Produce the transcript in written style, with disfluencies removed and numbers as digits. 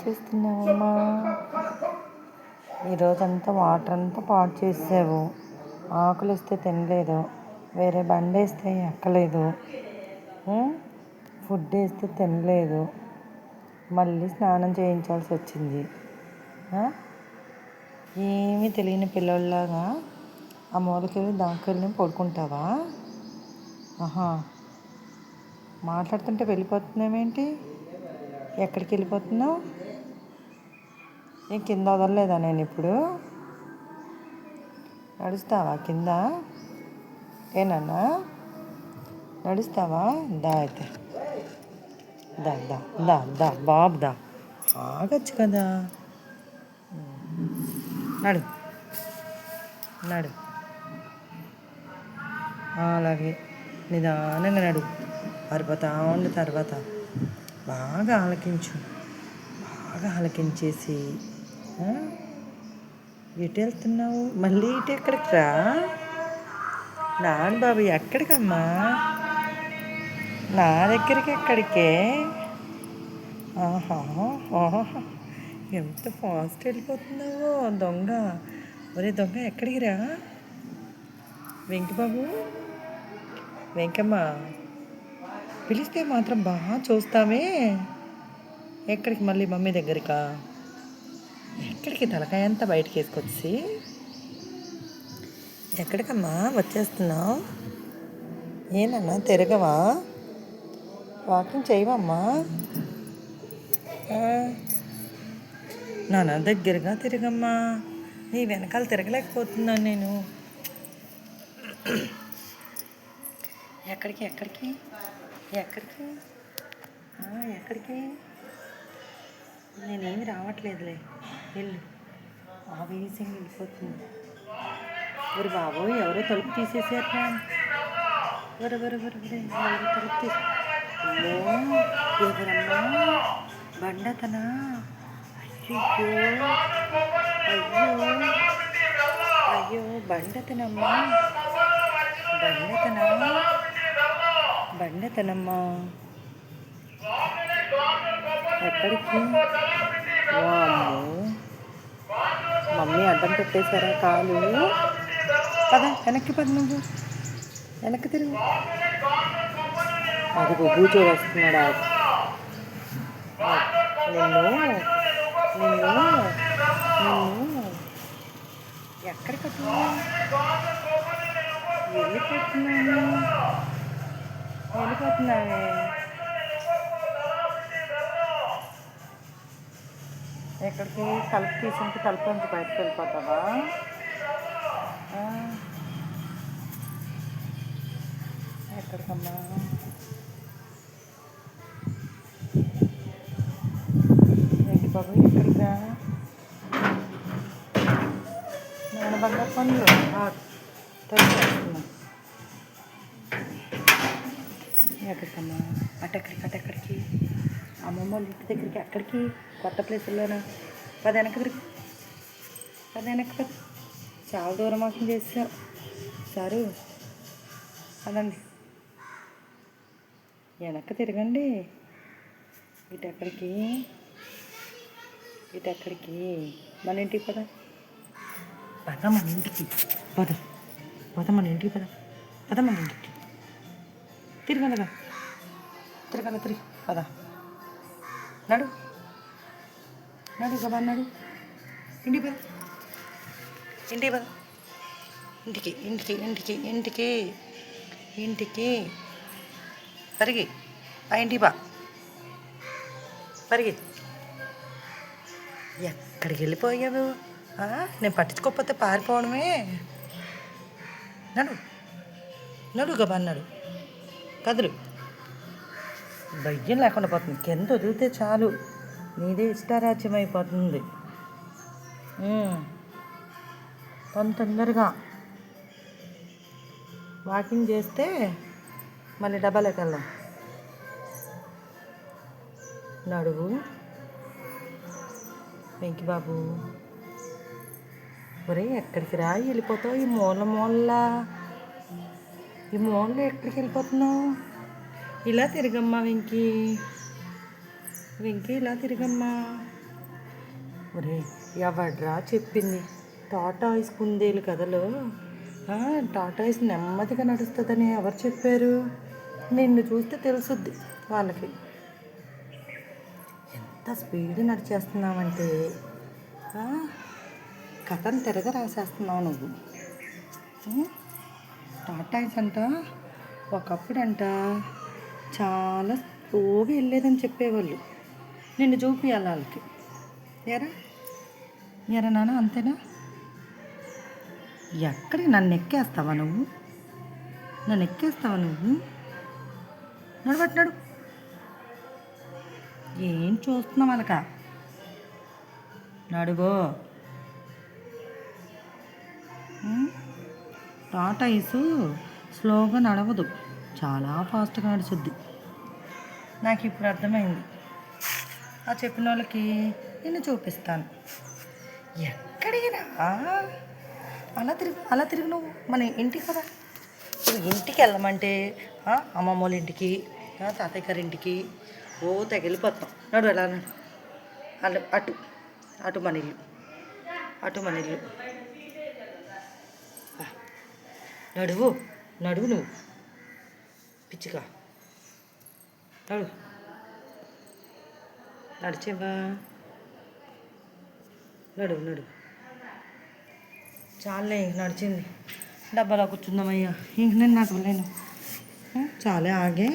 చేస్తున్నావమ్మా? ఈరోజంతా వాటర్ అంతా పాడు చేసావు. ఆకులు ఇస్తే తినలేదు, వేరే బండి వేస్తే ఎక్కలేదు, ఫుడ్ వేస్తే తినలేదు, మళ్ళీ స్నానం చేయించాల్సి వచ్చింది. ఏమీ తెలియని పిల్లల్లాగా ఆ మూలకెళ్ళి దాంకెళ్ళి పడుకుంటావా? ఆహా, మాట్లాడుతుంటే వెళ్ళిపోతున్నావేంటి? ఎక్కడికి వెళ్ళిపోతున్నావు? నేను కింద వదలలేదా నేను ఇప్పుడు? నడుస్తావా కింద? ఏనన్నా నడుస్తావా? దా అయితే దా దా దా దా బాబు దా, ఆగచ్చు కదా. నడు నడు, అలాగే నిదానంగా నడు. అరిపోతా ఉండి తర్వాత బాగా ఆలకించు. బాగా ఆలకించేసి ఎటు వెళ్తున్నావు? మళ్ళీ ఇటు ఎక్కడికి రా? నాన్న బాబు ఎక్కడికమ్మా? నా దగ్గరికి ఎక్కడికే? ఆహా, ఎంత ఫాస్ట్ వెళ్ళిపోతున్నావో దొంగ. ఒరే దొంగ, ఎక్కడికి రా? వెంకి బాబు, వెంకమ్మ పిలిస్తే మాత్రం బాగా చూస్తామే. ఎక్కడికి మళ్ళీ? మమ్మీ దగ్గరికా? ఎక్కడికి? తలకాయ అంతా బయటికి వేసుకొచ్చి ఎక్కడికమ్మా వచ్చేస్తున్నావు? ఏనన్నా తిరగవా? వాకింగ్ చేయవమ్మా? నాన్న దగ్గరగా తిరగమ్మా. నీ వెనకాల తిరగలేకపోతున్నాను నేను. ఎక్కడికి ఎక్కడికి ఎక్కడికి ఎక్కడికి? నేనేమి రావట్లేదులే, వెళ్ళు. ఆవేశంగా వెళ్ళిపోతుంది. ఒరు బాబు, ఎవరో తలుపు తీసేసారా? ఎవరు తలుపు తీసి? ఎవరమ్మా? బండతనా? అయ్యో అయ్యో అయ్యో, బండతనమ్మా, బండతనమ్మా. ఎక్కడికి? మమ్మీ అడ్డం పెట్టేశారా కాలు? పద వెనక్కి, పద నువ్వు వెనక్కి తిరుగు. అది బూచో వస్తున్నాడా? నిన్ను ఎక్కడికి వెళ్ళిపోతున్నావే? ఎక్కడికి? తలుపు తీసుంటే తలుపు నుంచి బయటకు వెళ్ళిపోతావా? ఎక్కడికమ్మా? ఏంటి బాబు, ఎక్కడికా? నాన్న బంగారు పనులు తెలుసుకున్నా. ఎక్కడికమ్మా? అటెక్కడికి? అమ్మమ్మ వాళ్ళ ఇంటి దగ్గరికి. ఎక్కడికి? కొత్త ప్లేసుల్లోనా? పది వెనక్కి తిరిగి, చాలా దూరం వాకింగ్ చేసావు సారు. అదండి, వెనక్కి తిరగండి. ఇటెక్కడికి? మన ఇంటికి పద. మన ఇంటికి పద మన ఇంటికి తిరగలగా తిరిగి పద. నడు గబా, నడు. ఇంటికి పరిగి ఆ ఇంటికి పరిగి. ఎక్కడికి వెళ్ళిపోయావు? నేను పట్టించుకోకపోతే పారిపోవడమే. నడు గబా, నడు. కదులు. భయం లేకుండా పోతుంది. కింద వదిలితే చాలు, నీదే ఇష్టారాజ్యం అయిపోతుంది. తొందరగా వాకింగ్ చేస్తే మళ్ళీ డబ్బాలోకి వెళ్దాం. నడువు వెంకి బాబు. ఒరే ఎక్కడికి రా వెళ్ళిపోతావు? ఈ మూలలో ఎక్కడికి వెళ్ళిపోతున్నావు? ఇలా తిరగమ్మా వెంకీ, ఇలా తిరగమ్మా. ఒరే ఎవడ్రా చెప్పింది టాటాయిస్ కుందేలు కథలో టాటాయిస్ నెమ్మదిగా నడుస్తుందని ఎవరు చెప్పారు? నిన్ను చూస్తే తెలుసుద్ది వాళ్ళకి. ఎంత స్పీడ్ నడిచేస్తున్నావంటే ఆ, కథను తిరగ రాసేస్తున్నావు నువ్వు. టాటాయిస్ అంట ఒకప్పుడంట చాలా స్లోగా వెళ్ళేదని చెప్పేవాళ్ళు. నిన్ను చూపియాలి వాళ్ళకి. ఎరా ఎరా నాన్న, అంతేనా? ఎక్కడికి నన్ను ఎక్కేస్తావా నువ్వు? నన్ను ఎక్కేస్తావా నువ్వు? నడవట్నాడు. ఏం చూస్తున్నావు వాళ్ళక? నడువో. టాటాయిస్ స్లోగా నడవదు, చాలా ఫాస్ట్గా నడుచుద్ది. నాకు ఇప్పుడు అర్థమైంది. ఆ చెప్పిన వాళ్ళకి నేను చూపిస్తాను. ఎక్కడికి రా, అలా తిరిగి నువ్వు మన ఇంటికి కదా. నువ్వు ఇంటికి వెళ్ళమంటే అమ్మమ్మ వాళ్ళ ఇంటికి, తాతయ్య గారి ఇంటికి తగిలిపోతాం. నడు ఎలా అటు అటు అటు మన ఇల్లు, అటు మన ఇల్లు. నడువు నడువు నువ్వు పిచ్చిగా నడు. నడిచేవా? నడువు నడువు. చాలే నడిచింది. డబ్బాలో కూర్చుందామయ్యా, ఇంక నేను నడవలేను. చాలే ఆగే.